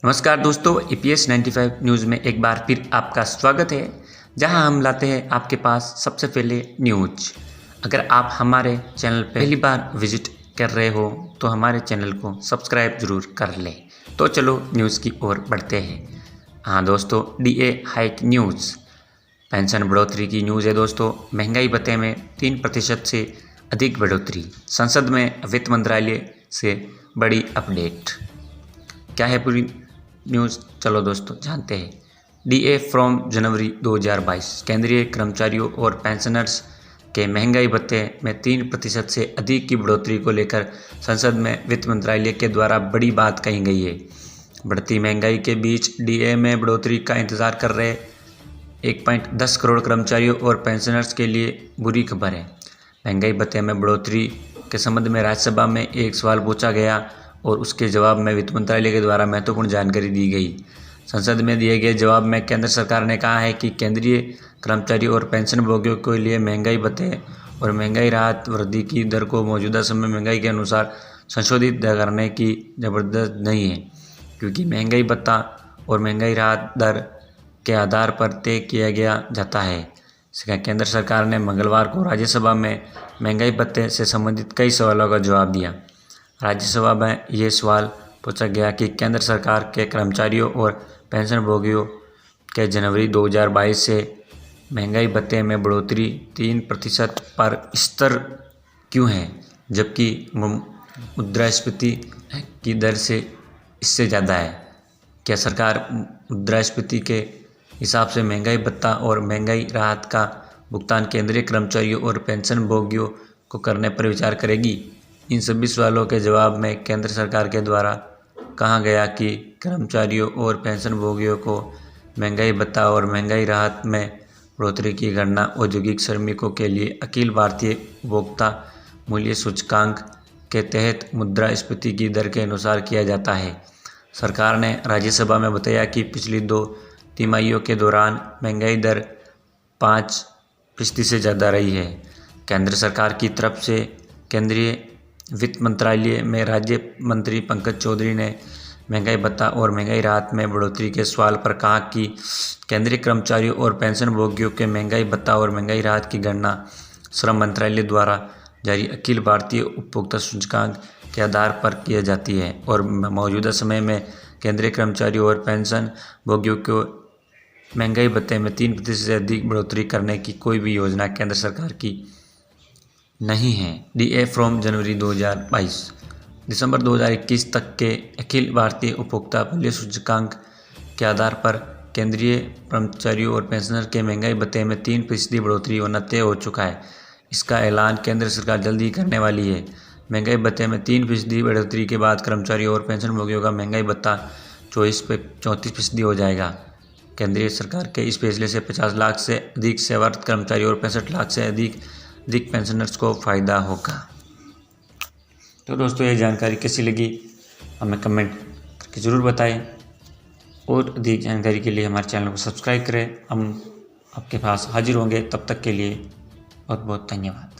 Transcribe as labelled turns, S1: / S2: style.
S1: नमस्कार दोस्तों, EPS 95 news में एक बार फिर आपका स्वागत है, जहां हम लाते हैं आपके पास सबसे पहले न्यूज। अगर आप हमारे चैनल पर पहली बार विजिट कर रहे हो तो हमारे चैनल को सब्सक्राइब जरूर कर लें। तो चलो न्यूज़ की ओर बढ़ते हैं। हाँ दोस्तों, DA हाइक न्यूज़, पेंशन बढ़ोतरी की न्यूज़ है दोस्तों। महंगाई भत्ते में 3% से अधिक बढ़ोतरी, संसद में वित्त मंत्रालय से बड़ी अपडेट। क्या है पूरी न्यूज़, चलो दोस्तों जानते हैं। DA फ्रॉम जनवरी 2022, केंद्रीय कर्मचारियों और पेंशनर्स के महंगाई भत्ते में 3% से अधिक की बढ़ोतरी को लेकर संसद में वित्त मंत्रालय के द्वारा बड़ी बात कही गई है। बढ़ती महंगाई के बीच DA में बढ़ोतरी का इंतजार कर रहे 1.10 करोड़ कर्मचारियों और पेंशनर्स के लिए बुरी खबर है। महंगाई भत्ते में बढ़ोतरी के संबंध में राज्यसभा में एक सवाल पूछा गया और उसके जवाब में वित्त मंत्रालय के द्वारा महत्वपूर्ण जानकारी दी गई। संसद में दिए गए जवाब में केंद्र सरकार ने कहा है कि केंद्रीय कर्मचारियों और पेंशनभोगियों के लिए महंगाई भत्ते और महंगाई राहत वृद्धि की दर को मौजूदा समय महंगाई के अनुसार संशोधित करने की ज़बरदस्त नहीं है, क्योंकि महंगाई भत्ता और महंगाई राहत दर के आधार पर तय किया गया जाता है। केंद्र सरकार ने मंगलवार को राज्यसभा में महंगाई भत्ते से संबंधित कई सवालों का जवाब दिया। राज्यसभा में ये सवाल पूछा गया कि केंद्र सरकार के कर्मचारियों और पेंशनभोगियों के जनवरी 2022 से महंगाई भत्ते में बढ़ोतरी 3% पर स्तर क्यों है, जबकि मुद्रास्फीति की दर से इससे ज़्यादा है। क्या सरकार मुद्रास्फीति के हिसाब से महंगाई भत्ता और महंगाई राहत का भुगतान केंद्रीय कर्मचारियों और पेंशनभोगियों को करने पर विचार करेगी? इन सभी सवालों के जवाब में केंद्र सरकार के द्वारा कहा गया कि कर्मचारियों और पेंशनभोगियों को महंगाई भत्ता और महंगाई राहत में बढ़ोतरी की गणना औद्योगिक श्रमिकों के लिए अखिल भारतीय उपभोक्ता मूल्य सूचकांक के तहत मुद्रास्फीति की दर के अनुसार किया जाता है। सरकार ने राज्यसभा में बताया कि पिछली 2 तिमाहियों के दौरान महंगाई दर 5% से ज़्यादा रही है। केंद्र सरकार की तरफ से केंद्रीय वित्त मंत्रालय में राज्य मंत्री पंकज चौधरी ने महंगाई भत्ता और महंगाई राहत में बढ़ोतरी के सवाल पर कहा कि केंद्रीय कर्मचारियों और पेंशनभोगियों के महंगाई भत्ता और महंगाई राहत की गणना श्रम मंत्रालय द्वारा जारी अखिल भारतीय उपभोक्ता सूचकांक के आधार पर की जाती है और मौजूदा समय में केंद्रीय कर्मचारियों और पेंशनभोगियों को महंगाई भत्ते में 3% से अधिक बढ़ोतरी करने की कोई भी योजना केंद्र सरकार की नहीं है। DA फ्रॉम जनवरी 2022, दिसंबर 2021 तक के अखिल भारतीय उपभोक्ता मूल्य सूचकांक के आधार पर केंद्रीय कर्मचारियों और पेंशनर के महंगाई भत्ते में 3% बढ़ोतरी होना तय हो चुका है। इसका ऐलान केंद्र सरकार जल्द ही करने वाली है। महंगाई भत्ते में 3% बढ़ोतरी के बाद कर्मचारियों और पेंशनभोगियों का महंगाई भत्ता 34% हो जाएगा। केंद्रीय सरकार के इस फैसले से 50 लाख से अधिक सेवारत कर्मचारियों और 65 लाख से अधिक पेंशनर्स को फ़ायदा होगा। तो दोस्तों, ये जानकारी कैसी लगी हमें कमेंट करके ज़रूर बताएं और अधिक जानकारी के लिए हमारे चैनल को सब्सक्राइब करें। हम आपके पास हाजिर होंगे, तब तक के लिए बहुत बहुत धन्यवाद।